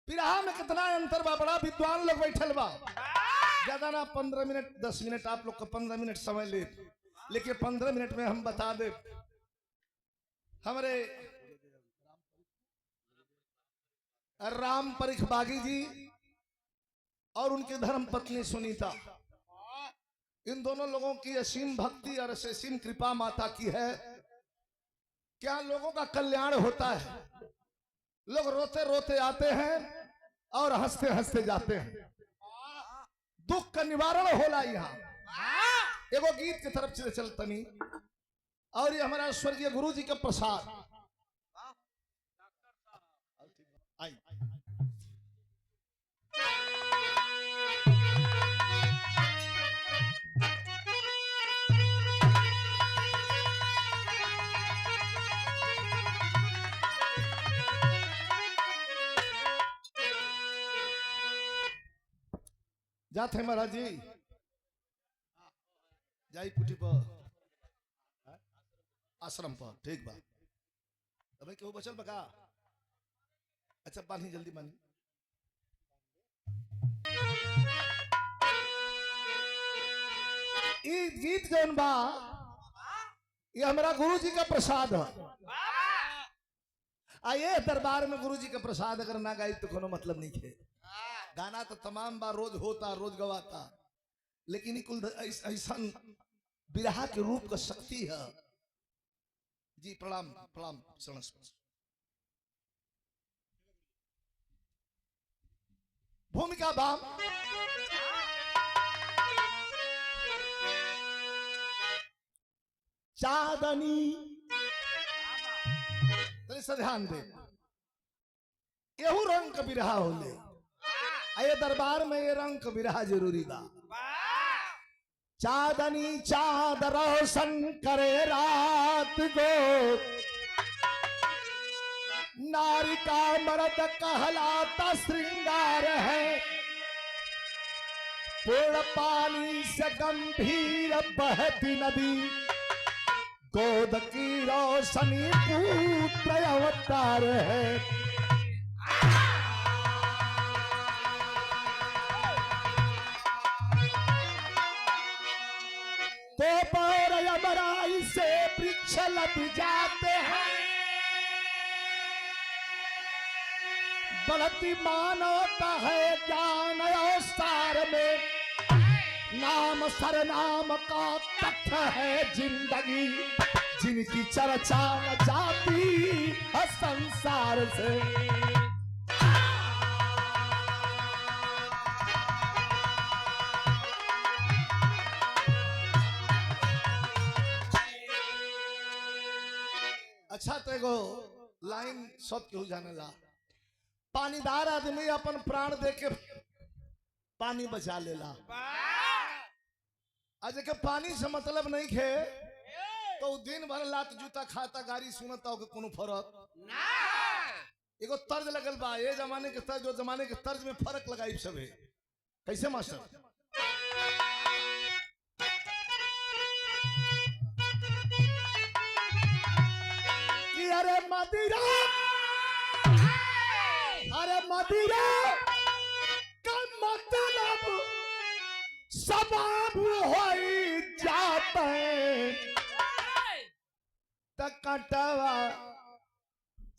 बिरहा में कितना अंतर बा, बड़ा विद्वान लोग बैठल बा। ज्यादा ना 15 मिनट 10 मिनट आप लोग को 15 मिनट समय ले, लेकिन 15 मिनट में हम बता दे हमारे राम परिख बागी जी और उनकी धर्म पत्नी सुनीता, इन दोनों लोगों की असीम भक्ति और असीम कृपा माता की है। क्या लोगों का कल्याण होता है, लोग रोते रोते आते हैं और हंसते हंसते जाते हैं, दुख का निवारण होला। यहाँ एगो गीत की तरफ से चलतनी और ये हमारा स्वर्गीय गुरु जी का प्रसाद। आई जाते महाराज जी जाई पुटी पर आश्रम पर, ठीक बा। अबे क्यों बचल बका? अच्छा बानी जल्दी बानी। ये गीत जौन बा ये हमारा गुरु जी का प्रसाद है। आइए दरबार में गुरु जी का प्रसाद अगर ना गाई तो कोनो मतलब नहीं है। गाना तो तमाम बार रोज होता, रोज गवाता, लेकिन कुल ऐसा बिरहा के रूप का शक्ति है। जी प्रणाम प्रणाम। भूमिका बाम चांदनी से ध्यान दे, यहू रंग का बिरहा होले। आये दरबार में ये रंग का बिरहा जरूरी बा। चांदनी चांद रोशन करे रात को, नारी का मर्द कहलाता श्रृंगार है। पूर्ण पानी से गंभीर बहती नदी, गोद की रोशनी पुत्र अवतार है। तो पर यमराई से वृक्ष लद जाते हैं, बढ़ती मानवता है ज्ञान और सार में। नाम सरनाम का तथ्य है जिंदगी, जिनकी चर्चा न जाती है संसार से। अच्छा तो एगो लाइन सब केहू जाने ला। पानीदार आदमी अपन प्राण दे के पानी बचा लेला। आज के पानी से मतलब नहीं खे तो दिन भर लात जूता खाता, गाड़ी सुनता हो के कोनो फर्क ना। एगो तर्ज लगल बा, ये जमाने के तर्ज और जमाने के तर्ज में फर्क लगाई सब है। कैसे मास्टर? अरे मदिरा, अरे मदिरा का मतलब सबाब हो जाता है, तकटवा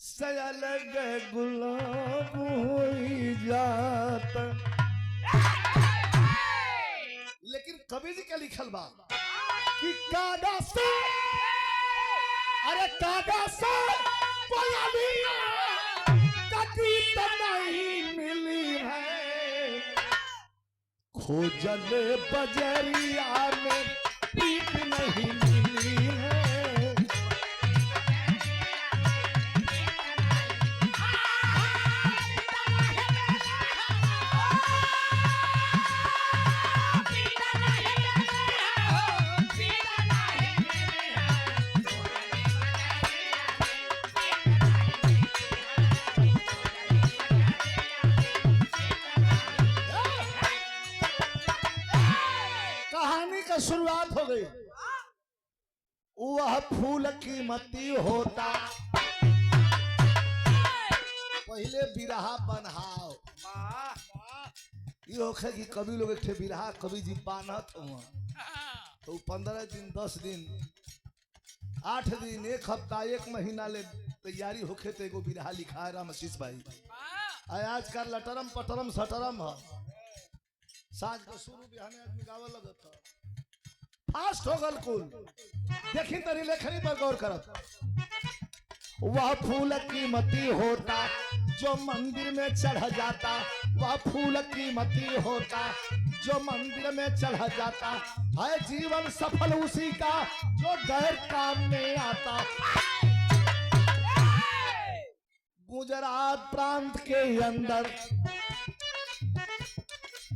से अलग गुलाब हो जाता। लेकिन कबीर जी क्या लिखल बा कि कादा से, अरे कादा से कभी तो नहीं मिली है, खोजल बजरिया में पीठ नहीं मिली है। शुरुआत हो गई। वह फूल कीमती होता, पहले बिरहा बनहाओ। ये होखे कि कवि लोग एक ठे बिरहा कवि जी बानत हुआ तो 15 दिन 10 दिन 8 दिन 1 हफ्ता 1 महीना ले तैयारी होखे तो एगो बिरहा लिखा है राम आशीष भाई। आज का लटरम पटरम सटरम है साज को शुरू बिहाने आदमी गावे लगत फास्ट हो गल कुल देखी तरी लेखनी पर गौर करत। वह फूल कीमती होता जो मंदिर में चढ़ जाता, वह फूल कीमती होता जो मंदिर में चढ़ जाता है, जीवन सफल उसी का जो गैर काम में आता। गुजरात प्रांत के अंदर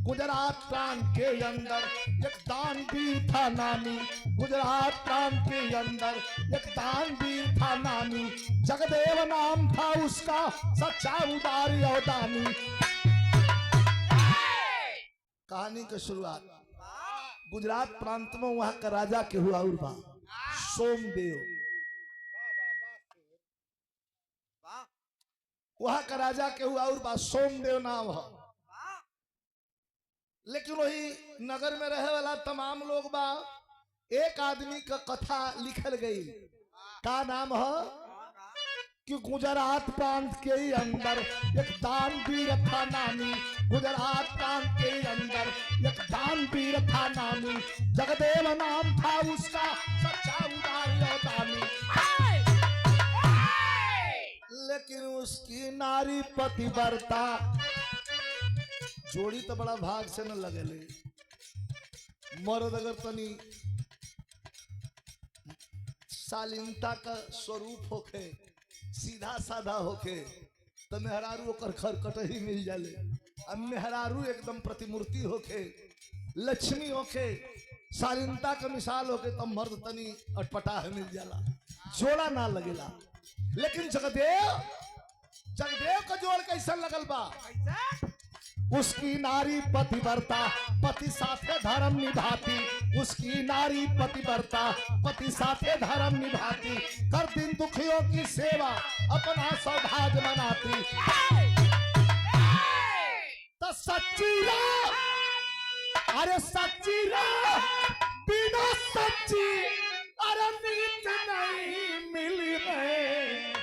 गुजरात प्रांत के अंदर एक दानवीर था नामी, गुजरात प्रांत के अंदर एक दानवीर था नामी, जगदेव नाम था उसका सच्चा उदार और दानी। कहानी की शुरुआत गुजरात प्रांत में वहां का राजा के हुआ उर्वा सोमदेव, वहां का राजा के हुआ उर्वा सोमदेव नाम है। लेकिन वही नगर में रहे वाला तमाम लोग बा एक आदमी का कथा लिखल गई का नाम है कि गुजरात प्रांत के अंदर एक दानवीर था नामी, गुजरात प्रांत के अंदर एक दानवीर था नामी, जगदेव नाम था उसका सच्चा उदार और दानी। लेकिन उसकी नारी पतिव्रता जोड़ी तो बड़ा भाग से न लगेले। मर्द अगर तनी शालीनता का स्वरूप होके सीधा साधा होके तो मेहरारू ओकर खरकट ही मिल जाले। अब मेहरारू एकदम प्रतिमूर्ति होके लक्ष्मी होके शालीनता का मिसाल होके तो मर्द तनी अटपटा मिल जाला, जोड़ा ना लगेला। लेकिन जगदेव का जोड़ कैसा लगल बा, उसकी नारी पतिव्रता पति साथे धर्म निभाती, उसकी नारी पतिव्रता पति साथे धर्म निभाती, कर दिन दुखियों की सेवा अपना सौभाग्य मनाती। तो सच्ची राह, अरे सच्ची राह बिना सच्ची अरे नीत नहीं मिली में,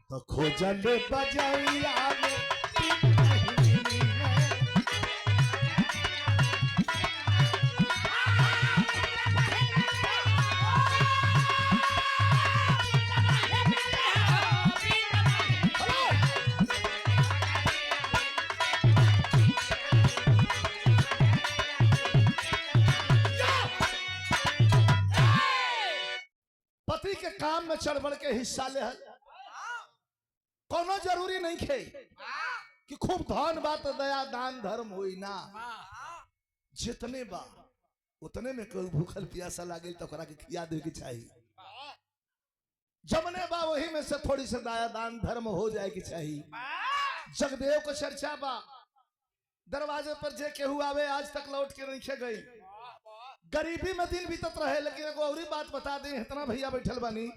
तो खोजल बजैया में पति के काम में चढ़ बढ़ के हिस्सा ले। कोनो जरूरी नहीं खे कि खूब धन बा तो दया दान धर्म होई ना, जितने बा उतने में कोई भूखल प्यासा लागे तो ओकरा के खिया दे के चाहिए, जमने बा वही में से थोड़ी से दया दान धर्म हो जाए की चाहिए। जगदेव को चर्चा बा दरवाजे पर जे केहू आवे आज तक लौट के नहीं खे गई, गरीबी में दिन बीतत रहे। लेकिन एगो और बात बता दे, इतना भैया बैठल बानी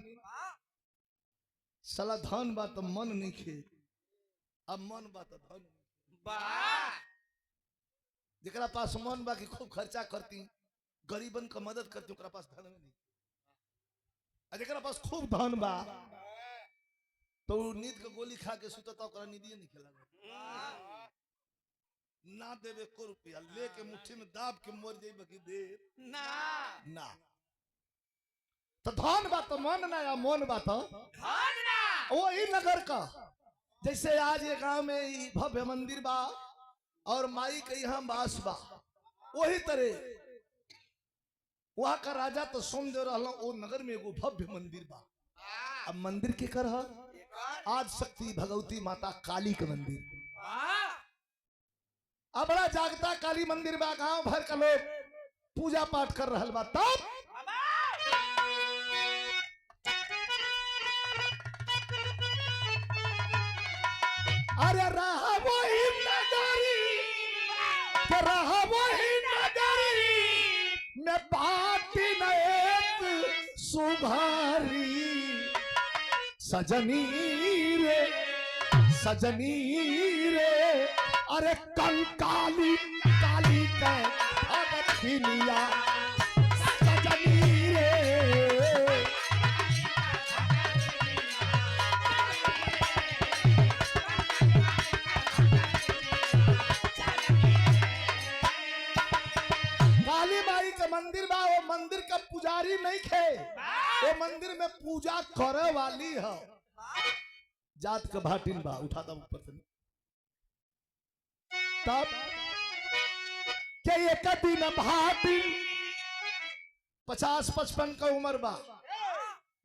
साला धन बा तो मन नहीं खे, अब मन बा तो धन बा। जेकरा पास मन बा कि खूब खर्चा करती गरीबन का मदद करती ओकरा पास धन नहीं, और जेकरा पास खूब धन बा तो नींद के गोली खा के सुतता ओकरा नींदिए नहीं खेला ना देवे को रुपया लेके मुट्ठी में दाब के मर जाई बाकी दे ना ना। तो धन बा तो मन ना या मन बा तो धन ना। वही नगर का जैसे आज ये गांव में भव्य मंदिर बा और माई के यहाँ बास बा, वही तरह वहां का राजा तो सोमदेव रहला, वो नगर में एगो भव्य मंदिर बा। अब मंदिर के कर आज शक्ति भगवती माता काली के मंदिर, अब बड़ा जागता काली मंदिर बा, गांव भर का लोग पूजा पाठ कर रहा बा। तब अरे रहा वही नगरी, रहा वही नगरी में बाटी न एक सुधारी, सजनी रे अरे कंकाली काली के भगतिनिया सजनी रे। काली माई के मंदिर बा, वो मंदिर का पुजारी नहीं खे, वो मंदिर में पूजा करे वाली है जात का भाटिन बा। उठा दो ऊपर से। तब के एक दिन भाटिन 50-55 का उम्र बा,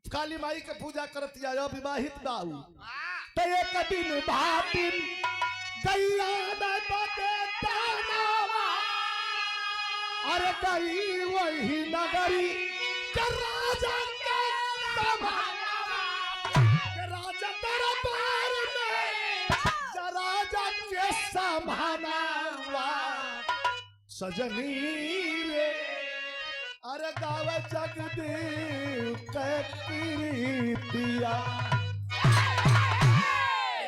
काली माई के पूजा करती है, विवाहित बाऊ। तो एक दिन भाटिन गैया में बटे दानावा, अरे गई वही नगरी के राजा के समानावा, के राजा दरबार में राजा के समानावा सजनी रे। अरे गाव जगदेव के कीर्तिया।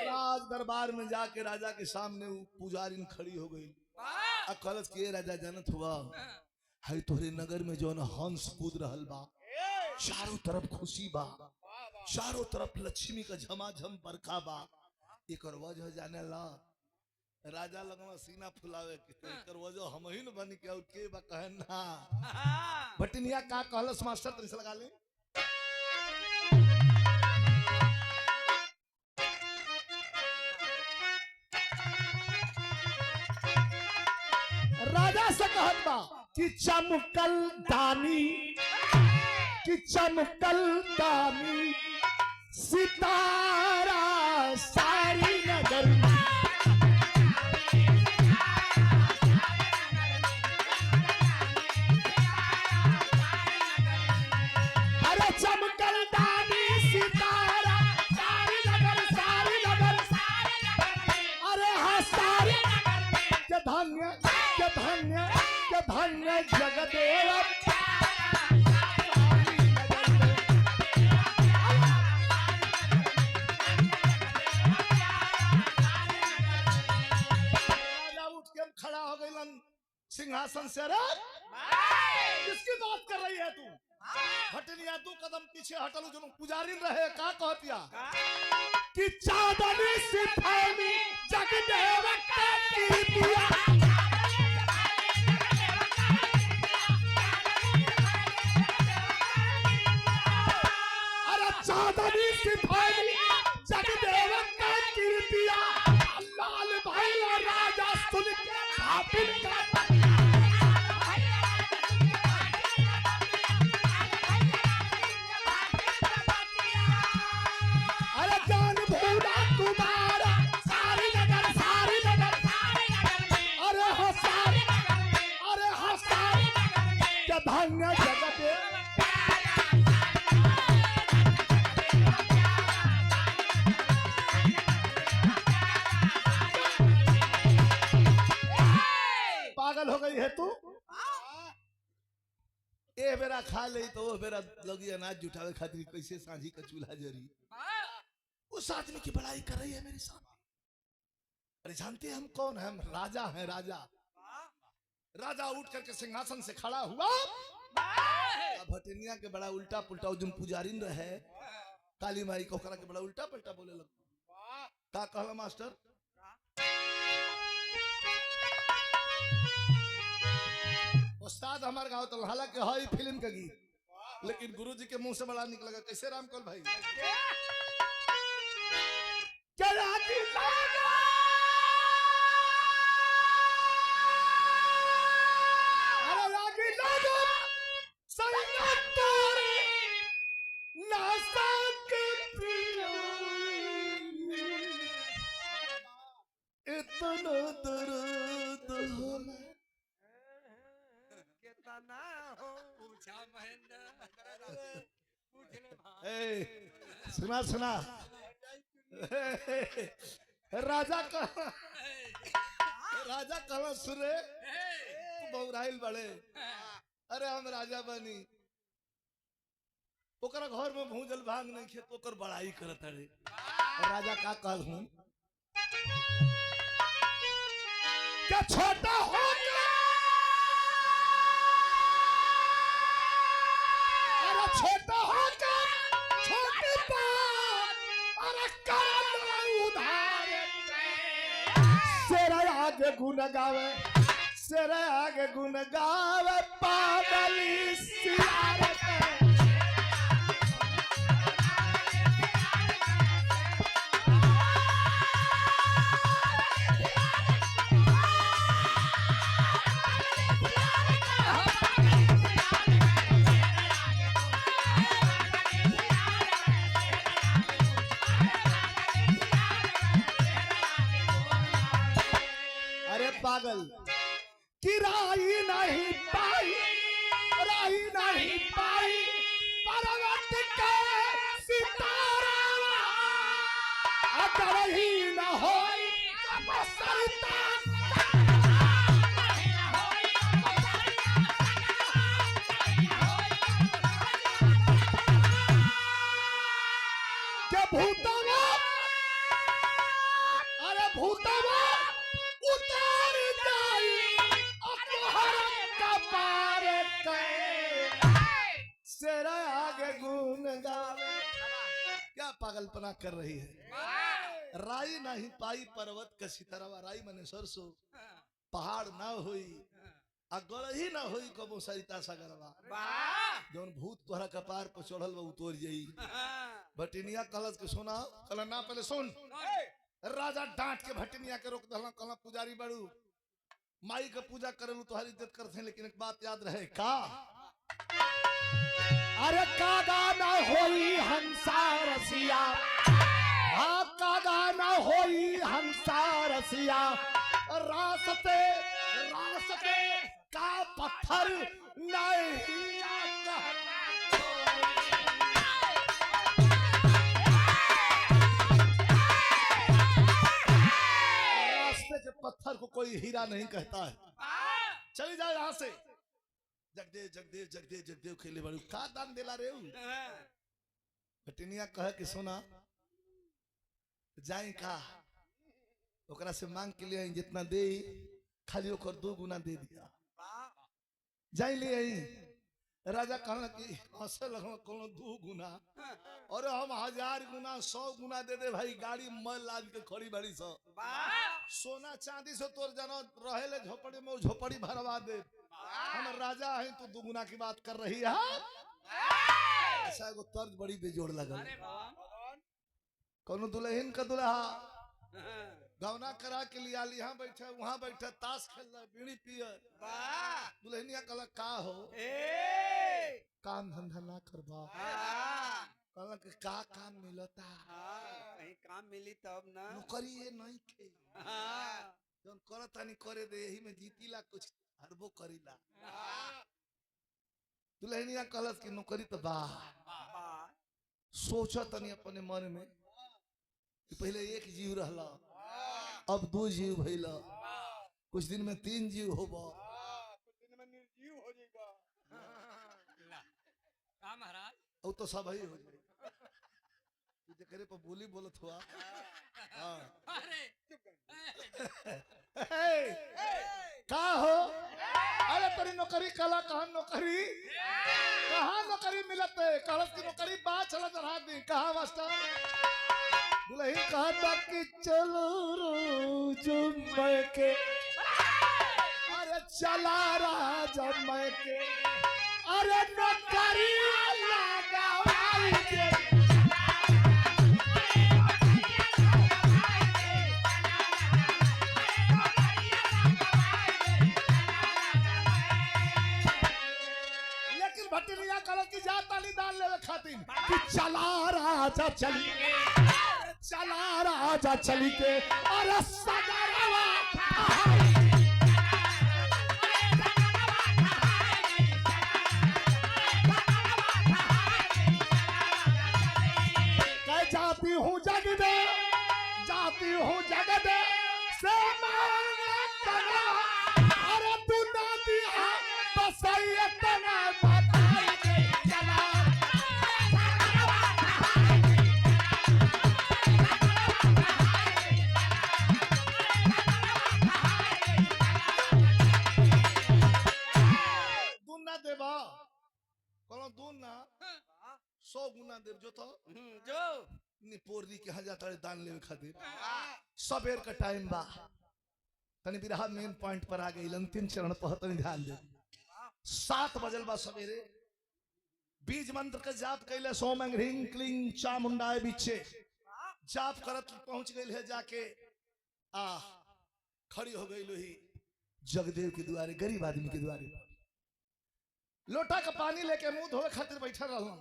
राज दरबार में जाके राजा के सामने पुजारिन खड़ी हो गई। कलश के राजा जानत हुआ है तोहरे नगर में जो हंस कूद रहल बा, चारों तरफ खुशी बा, चारों तरफ लक्ष्मी का झमाझम बरखा बा। एक वजह जाने ला राजा लगवा सीना फुलावे के वजह हम ही न बन के और के बा कहना। भटिनिया का कहलस मास्टर तरी से लगा ले। राजा से कहत बा कि चमकल दानी, कि चमकल दानी सितारा सारी नगर में। अरे चमकल दानी सितारा सारी नगर, सारी नगर, अरे हाँ सारी के धन्य, के धन्य, के धन्य जगदेव। खड़ा हो गई सिंहासन से। अरे किसकी बात कर रही है तू? हटनिया तू कदम पीछे हटलू जो पुजारी रहे का कहतिया कि चांदनी सिपाही जगदेव का कीर्तिया। अरे चांदनी सिपाही जगदेव का कीर्तिया। लाल भाई और राजा सुन के भाटिन का अरे जान भूला तुम्हारा सारी नगर, सारी नगर, अरे हो सारी, अरे हो सारी के धन्य जगत। पागल हो गई है तू? ए बेरा खा ले तो वो बेरा लगी अनाज जुटावे खातिर कैसे सांझी का चूल्हा जरी। उस आदमी की बड़ाई कर रही है मेरे सामने। अरे जानते हैं हम कौन है? हम राजा हैं, राजा। राजा उठ करके सिंहासन से खड़ा हुआ। भटनिया के बड़ा उल्टा पुल्टा जो पुजारिन रहे काली माई को करा के बड़ा उल्टा पुल्टा बोले लग। का कहला मास्टर? उस्ताद हमारे गाँव तो हालांकि है फिल्म का गीत, लेकिन गुरुजी के मुंह से बड़ा निकलेगा। कैसे रामकल भाई? इतना दर्द होला कितना हो पूछा महेंद्र। सुना सुना राजा का सुरे बहुराइल बड़े। अरे हम राजा बनी ओकरा घर में भूजल भांग नहीं खेत ओकर बड़ाई करत रे। राजा का कहूं क्या छोटा हो गया, अरे छोटा हो गया, छोटी बात, अरे करना उधार, सेरे आगे गुन गावे, सेरे आगे गुन गावे, पागली सियार पागल कि राही नहीं पाई, राही नहीं पाई, पर्वत के सितारा अगर ही न होई सरिता, के भूतवा, अरे भूतवा उतार जाई अपहरण का पार सेरा आगे गुन गावे। क्या पागलपना कर रही है, राई नहीं पाई पर्वत का सितारा, राई मने सरसों, पहाड़ ना होई अगल ही ना होई कबो सरिता सागरवा, जौन भूत तोहरा कपार पर चढ़ल बा उतोर जाई। भटिनिया कलश के सुना, कल ना पहले सुन, राजा डांट के भटनिया के रोक दहला, कहला पुजारी बड़ू माई का पूजा करेलू तुम्हारी इज्जत करते हैं, लेकिन एक बात याद रहे का, अरे कागा ना होई हंसा रसिया, हाँ कागा ना होई हंसा रसिया, रास्ते रास्ते का पत्थर नहीं आता, के पत्थर को कोई हीरा नहीं कहता है। चली जाओ यहाँ से, जगदेव जगदेव जगदेव जगदेव खेले बड़ू का दान दिला रे, भटिनिया कहे कि सोना जाए का ओकरा से मांग के लिए जितना दे खाली ओकर 2 गुना दे दिया, जाए ले आई। राजा कहना कि हंसे लगो कोनो 2 गुना, और हम 1000 गुना 100 गुना दे दे भाई, गाड़ी मल लाद के खड़ी बड़ी सो, सोना चांदी से तोर जानो रहेले झोपड़ी में झोपड़ी भरवा दे, हम राजा हैं तो 2 गुना की बात कर रही है। ऐसा को तर्ज बड़ी बेजोड़ लगा, कोनो दुल्हन का दुल्हा गवना करा के लिया यहाँ बैठे वहां बैठे ताश खेल रहा बीड़ी पिए, दुल्हनिया कहला का हो काम धंधा ना करबा, कहला कि का काम मिलता, कहीं काम मिली तब ना, नौकरी ये नहीं के जौन करता नहीं करे दे, यही में जीतीला कुछ हरबो करीला। दुल्हनिया कहलस कि नौकरी तो बा, सोचा तनी अपने मन में कि पहले 1 जीव रहला, अब 2 जीव भइला, कुछ दिन में 3 जीव होबा, कुछ दिन में निर्जीव हो जाएगा का महाराज, वो तो सब ही हो जाएगा, तुझे करे पर बोली बोलत हुआ। अरे का हो, अरे तेरी नौकरी कला कहाँ नौकरी, कहाँ नौकरी मिलत है, कलश की नौकरी बात चला चढ़ा दी, कहाँ मास्टर दुल्हन कहा कि चलो जुम्मे के, अरे चला राजा मैं के, अरे नौकरी लगावाई के, लेकिन भटिनिया कलश की जाता नहीं दान लेवे खातिर कि चला राजा चली, चला राजा चली के, अरे सगरवा कह जाती हूँ जग दे, जाती हूँ जग दे से मांगा, अरे तू ना दिया बस इतना बताई दे, चला गुना देव जो तो जो निपोरदी के यहाँ जाता है दान लेवे खातिर सबेर का टाइम बा तनी बिरहा मेन पॉइंट पर आ गई अंतिम चरण पर तनी ध्यान दे 7 बजल बा सवेरे बीज मंत्र के जाप कैले सोम ह्रीं क्लीं चामुंडाय बिच्छे जाप करत पहुंच गई है जाके खड़ी हो गई लोही जगदेव के द्वारे गरीब आदमी के द्वारे लोटा का पानी लेके मुंह धोए खातिर बैठा रहलन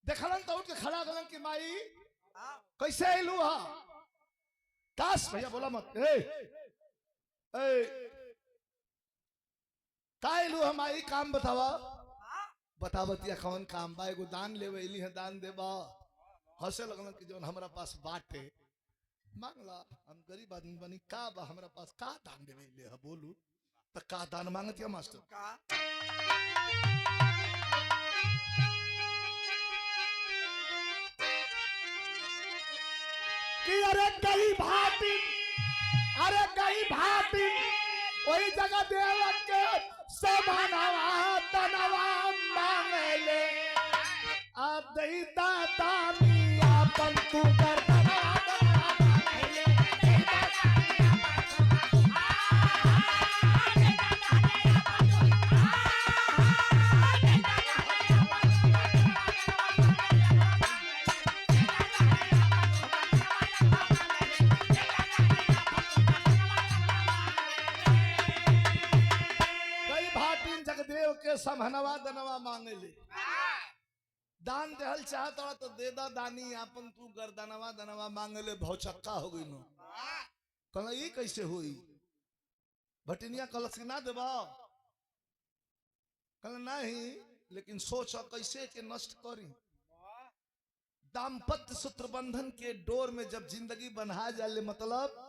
देखलन तो उठ के खड़ा गलन कि माई कैसे आइलू हा काश भैया बोला मत का आइलू हम आई काम बतावा बतावतिया कौन काम बा एगो दान लेवे इली है दान देबा हंसे लगलन कि जौन हमरा पास बाटे मांगला हम गरीब आदमी बनी का बा हमरा पास का दान देवे ले है बोलू तो का दान मांगतिया मास्टर का कि अरे गई भाटी वही जगह देव के समानवा तनवा मांगले आ दई दाता मिया पंतु कर समहनवा दनवा मांगे ले दान देहल चाहता तो दे दा दानी आपन तू गर्दनवा दनवा मांगे ले भौचक्का हो गई नो कहला ये कैसे हुई भटिनिया कलश ना देबा कहला नहीं लेकिन सोच कैसे के नष्ट करी दाम्पत्य सूत्र बंधन के डोर में जब जिंदगी बंधा जाले मतलब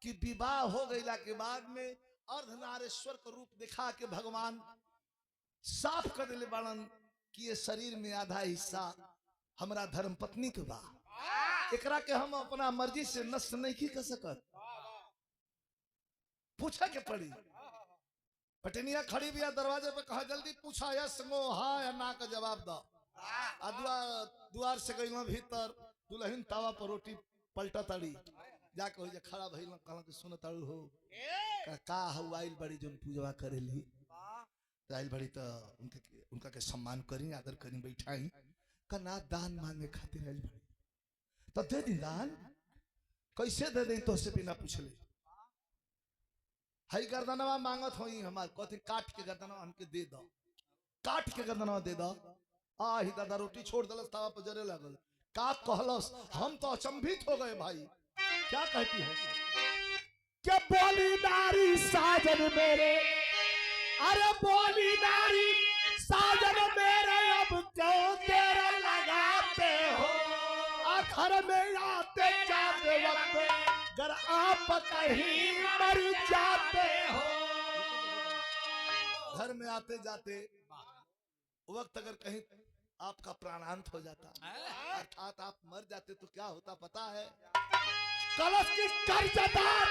कि विवाह हो गईला के बाद में अर्धनारेश्वर का रूप दिखा के भगवान साफ कर दिले बाणन कि ये शरीर में आधा हिस्सा हमरा धर्म पत्नी के बा एकरा के हम अपना मर्जी से नष्ट नहीं की कर सकत पूछा के पड़ी पटनिया खड़ी भी दरवाजे पे कहा जल्दी पूछा यस नो हाँ या ना का जवाब दो द्वार से गई भीतर दुल्हन तावा पर रोटी पलटा ताड़ी जाके हो खड़ा भइल कहला कि सुन ताड़ू हो का हवाइल बड़ी जोन पूजवा करेली आइल बड़ी तो उनका के सम्मान करी आदर करी बैठाई का ना दान मांगे खातिर आइल बड़ी तो दे दी दान कैसे दे दे तो से बिना पूछले हई गर्दनवा मांगत होई हमार कथी काट के गर्दनवा हमके दे दो काट के गर्दनवा दे दो ही दादा रोटी छोड़ दलस तावा पर जरे लागल का कहलस हम तो अचंभित हो गए भाई क्या कहती है क्या बोली नारी साजन मेरे अरे बोली नारी साजन मेरे अब क्यों तेरा लगाते हो आखिर में आते जाते वक्त अगर आप कहीं मर जाते हो घर में आते जाते वक्त अगर कहीं आपका प्राणांत हो जाता अर्थात आप मर जाते तो क्या होता पता है कलश की कर्जदार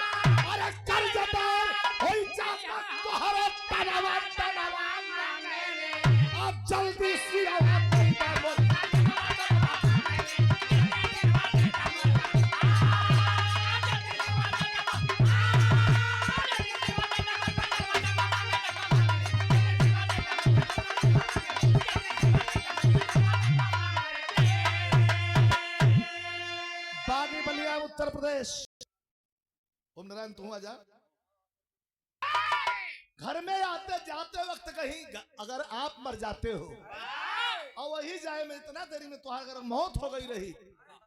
अरे कर्जदार हो जाता तोहरे तनवा तनवा मांगे अब जल्दी सिरवा उत्तर प्रदेश ओम नारायण तू आजा घर में आते जाते वक्त कहीं अगर आप मर जाते हो और वही जाए में इतना देरी में तुम्हारा अगर मौत हो गई रही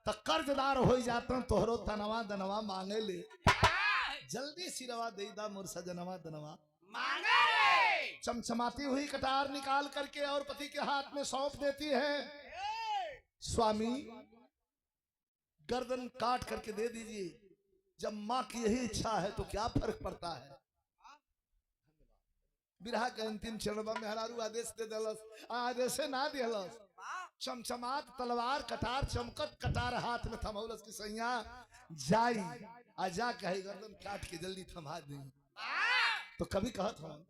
तो कर्जदार हो जाते तोहरो तनवा दनवा मांगे ले जल्दी सिरवा दे दा मुर्सा जनवा दनवा मांगे चमचमाती हुई कटार निकाल करके और पति के हाथ में सौंप देती है स्वामी गर्दन काट करके दे दीजिए जब माँ की यही इच्छा है तो क्या फर्क पड़ता है बिरहा के अंतिम चरण में मेहरारू आदेश दे दलस आदेश ना दिलस चमचमात तलवार कटार चमकत कटार हाथ में थमौलस की सैया जाई आजा कहे गर्दन काट के जल्दी थमा दी तो कभी कहत हम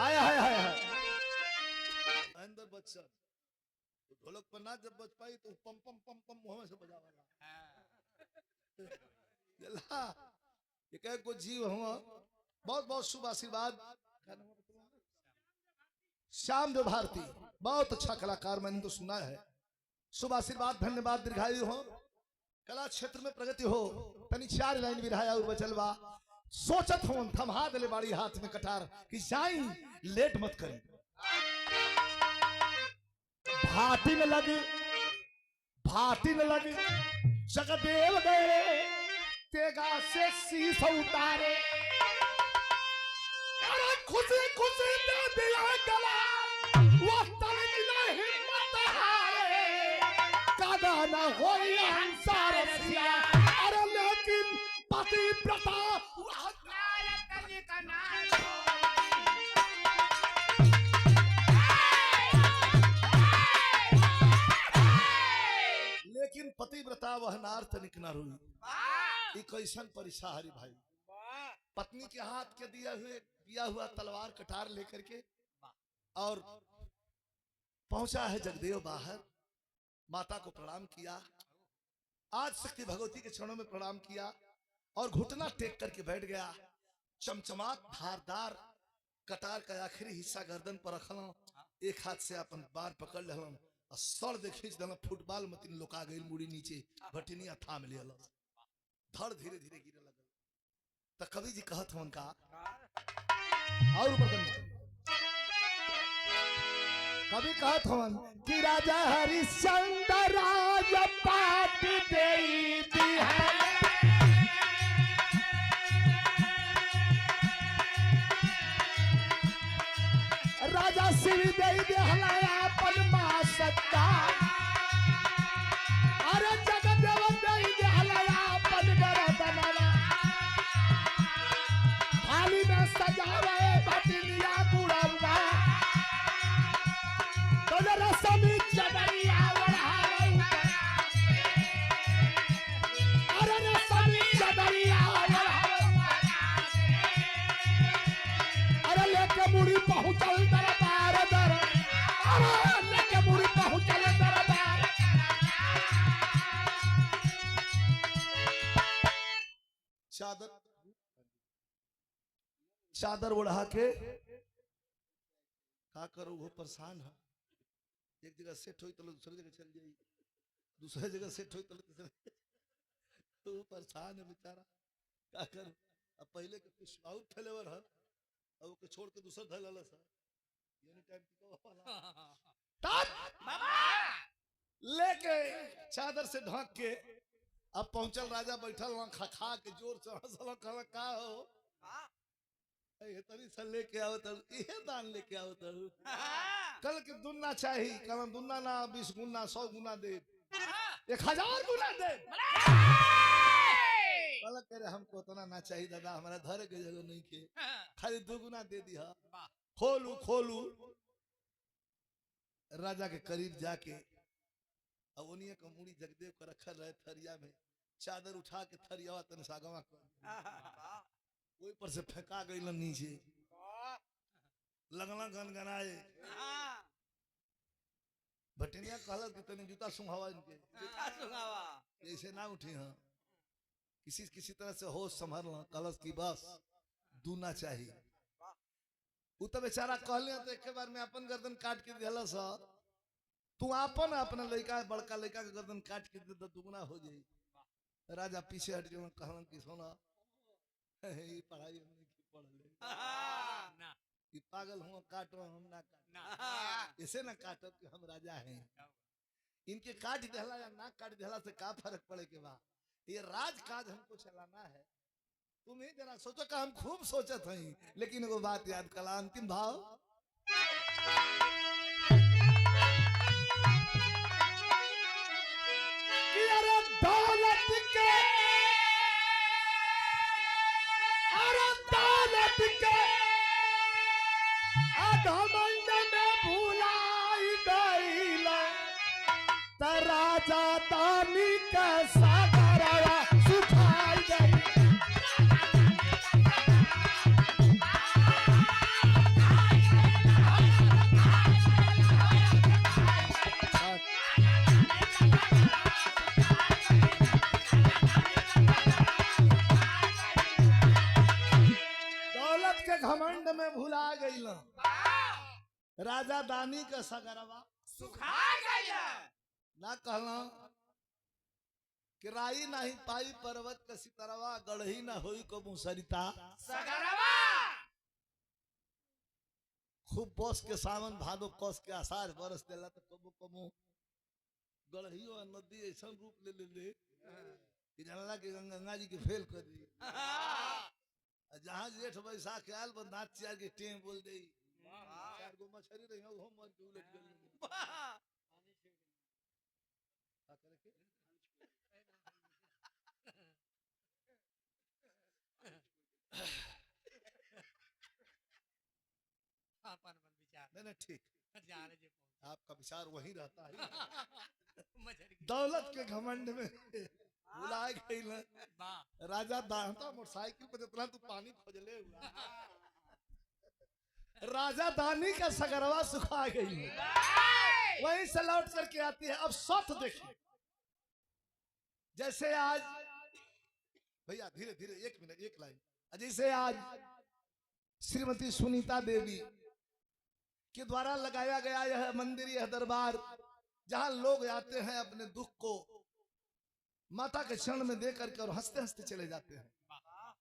आया है बच्चन तो ढोलक पर ना जब बज पाई तो पम पम पम पम मुंह में से बजावाला जला एक एक को जीव हुआ। बहुत बहुत शुभ आशीर्वाद। श्याम देव भारती बहुत अच्छा कलाकार, मैंने तो सुना है। शुभ आशीर्वाद, धन्यवाद, दीर्घायु हो, कला क्षेत्र में प्रगति हो। तनी 4 लाइन बिरहाया बचलवा सोचत हो थमा दिले बाड़ी हाथ में कटार कि जाई लेट मत करी। भाटी न लगी जगदेव गए तेगा से शीश उतारे। अरे खुशी खुशी दे दिया गला वो तन की हिम्मत हारे कादा न होई अंसार सिया। अरे लेकिन पतिव्रता लेकिन पतिव्रता वह नार तनिक न रुई। कैसन परीक्षा हरि भाई, पत्नी के हाथ के दिया हुआ तलवार कटार लेकर के और पहुंचा है जगदेव बाहर। माता को प्रणाम किया, आज शक्ति भगवती के चरणों में प्रणाम किया और घुटना टेक करके बैठ गया। चमचमात धारदार कटार का आखिरी हिस्सा गर्दन पर रखल, एक हाथ से अपन बार पकड़ लेलन और सर दे खींच देना। फुटबॉल मतीन लुका गई मुड़ी नीचे, भटनिया थाम लिया, धड़ धीरे धीरे गिरे लगल। तो कवि जी कहत हवन का और ऊपर कवि कहत हवन कि राजा हरिश्चंद्र राज पाट देई दिहल। राजा श्री देई दिहल अपन मां सत्ता। अरे जगदेव देई दिहल अपन गरदनवा। थाली में सजावे भटनिया बुढ़वा। तो रसमी चदरिया ओढ़ावे। अरे रसमी चदरिया ओढ़ावे। अरे लेके मुड़ी पहुंचल दरबार दर। अरे लेके मुड़ी पहुंचल दरबार। चादर ओढ़ा के का करो, वो परेशान है। एक जगह सेट हुई तो दूसरी जगह चल जाई, दूसरी जगह सेट हुई तो वो परेशान है बेचारा, का कर। अब पहले के कुछ आउट फ्लेवर है, अब वो छोड़ के दूसरा धल वाला सा यानी टाइम की वाला लेके चादर से ढक के अब पहुंचल। राजा बैठल वहां खा के जोर से हंसल, कहला का हो ये तरी सा लेके आओ तो ये दान लेके आओ तो कल के दुन्ना चाहिए। कल दुन्ना ना 20 गुना 100 गुना दे, 1000 गुना दे। कल कह रहे हमको उतना ना चाहिए दादा, हमारा धर के जगह नहीं के, खाली 2 गुना दे दिया। खोलू खोलू राजा के करीब जाके अब उन्हीं का मुड़ी जगदेव का रखल रहे थरिया में। चादर उठा के थरिया तन सागवा कोई पर से फेंका गई नीचे, लगना गनगनाए। भटनिया कहल कि तने जूता सुंघावा इनके, ऐसे ना उठी। हाँ किसी तरह से होश संभलना। कलश की बस दूना चाहिए। वो तो बेचारा कहलिया तो एक बार में अपन गर्दन काट के दिला सा। तू अपन अपना लड़का बड़का लड़का के गर्दन काट के दे तो दुगना हो जाई। राजा पीछे हट गए, कहलन कि सोना ये पढ़ाई हमने की पढ़ ले ना, ये पागल हुआ काटो हम ना काट, ऐसे ना काटो कि हम राजा हैं। इनके काट देहला या ना काट देहला से का फर्क पड़े के बा, ये राज काज हमको चलाना है। तुम ही जरा सोचो का हम खूब सोचत हई, लेकिन वो बात याद कला अंतिम भाव। कि अरे दौलत के, अरे दौलत के अधमंड में भुलाई गईला। त राजा तानी का सागरवा सुखाई गई। राजा दानी का सगरवा सुखा गया ना कहना कि राई नहीं पाई पर्वत का सितरवा गढ़ही ना होई को मुसरिता सगरवा खूब पोस के सावन भादो कोस के आसार बरस देला तो कबो कबो गढ़ही और नदी ऐसा रूप ले ले ले कि जानला कि गंगा जी के फेल कर दी जहां जेठ बैसाख आयल बंदा चार के टेम बोल दे चार गो मछली रही हो मर के उलट गेल का करे के अपन मन विचार नहीं ठीक जाने जे आपका विचार वही रहता है मछली दौलत के घमंड में बुलाए गई ना वाह राजा दाहता मोटरसाइकिल पर जितना तू पानी खोजले हुआ राजा दानी का सगरवा सुखा गई है वहीं से लौट करके आती है। अब सत देखिए जैसे आज भैया धीरे धीरे एक मिनट एक लाइन जैसे आज श्रीमती सुनीता देवी के द्वारा लगाया गया यह मंदिर यह दरबार जहां लोग आते हैं अपने दुख को माता के चरण में दे करके और हंसते हंसते चले जाते हैं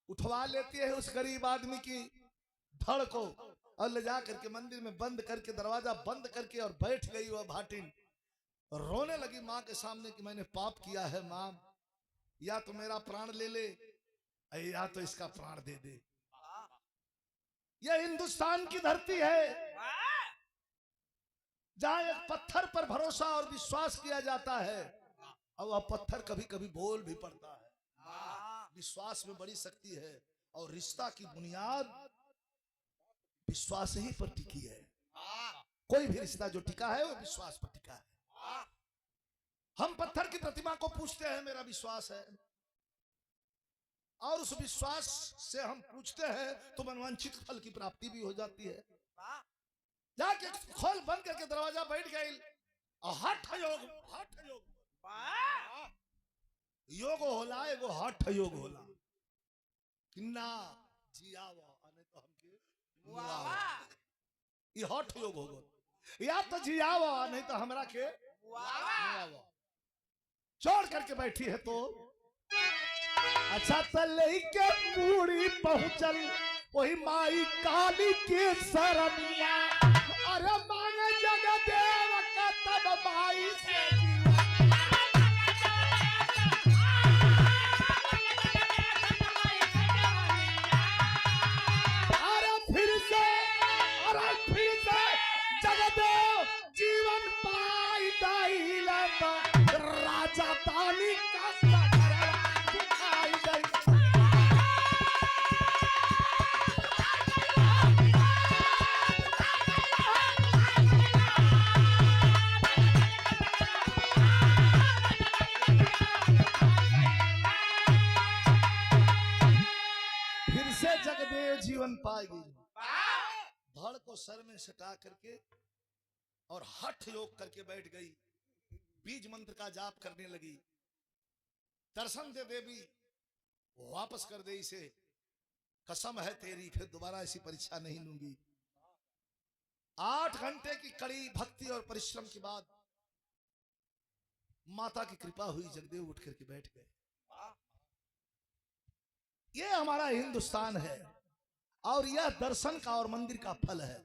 उठवा लेती है उस गरीब आदमी की धड़ को और ले जा करके मंदिर में बंद करके दरवाजा बंद करके और बैठ गई वह भाटिन रोने लगी माँ के सामने कि मैंने पाप किया है माँ या तो मेरा प्राण ले ले या तो इसका प्राण दे दे। यह हिंदुस्तान की धरती है जहां एक पत्थर पर भरोसा और विश्वास किया जाता है और वह पत्थर कभी कभी बोल भी पड़ता है। विश्वास में बड़ी शक्ति है और रिश्ता की बुनियाद विश्वास ही पर टिकी है। कोई भी रिश्ता जो टिका है वो विश्वास पर टिका है। हम पत्थर की प्रतिमा को पूछते हैं मेरा विश्वास है और उस विश्वास से हम पूछते हैं तो मनवांछित फल की प्राप्ति भी हो जाती है। जाके खोल बंद करके दरवाजा बैठ गई और हठ योग योग होला एगो हठ योग होला किन्ना जियावा नहीं तो हमके मुआवा ये हठ योग होगा या तो जियावा नहीं तो हमरा के मुआवा छोड़ करके बैठी है तो अच्छा तले के पूरी पहुंचल वही माई काली के सरनिया अरे माने जगदेव का तब माई से अरे फिर से जगदेव जीवन पाई दाइला राजा दानी का जगदेव जीवन पाएगी। धड़ को सर में सटा करके और हठ योग करके बैठ गई बीज मंत्र का जाप करने लगी। दर्शन दे देवी वापस कर दे इसे कसम है तेरी फिर दोबारा ऐसी परीक्षा नहीं लूंगी। 8 घंटे की कड़ी भक्ति और परिश्रम के बाद माता की कृपा हुई जगदेव उठ करके बैठ गए। ये हमारा हिंदुस्तान है और यह दर्शन का और मंदिर का फल है।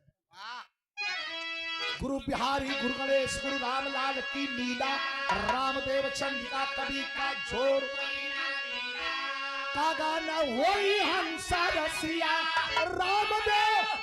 गुरु बिहारी गुरु गणेश गुरु रामलाल की लीला रामदेव चंद्रिका कवि का जोर का गाना वही हंसा रसिया रामदेव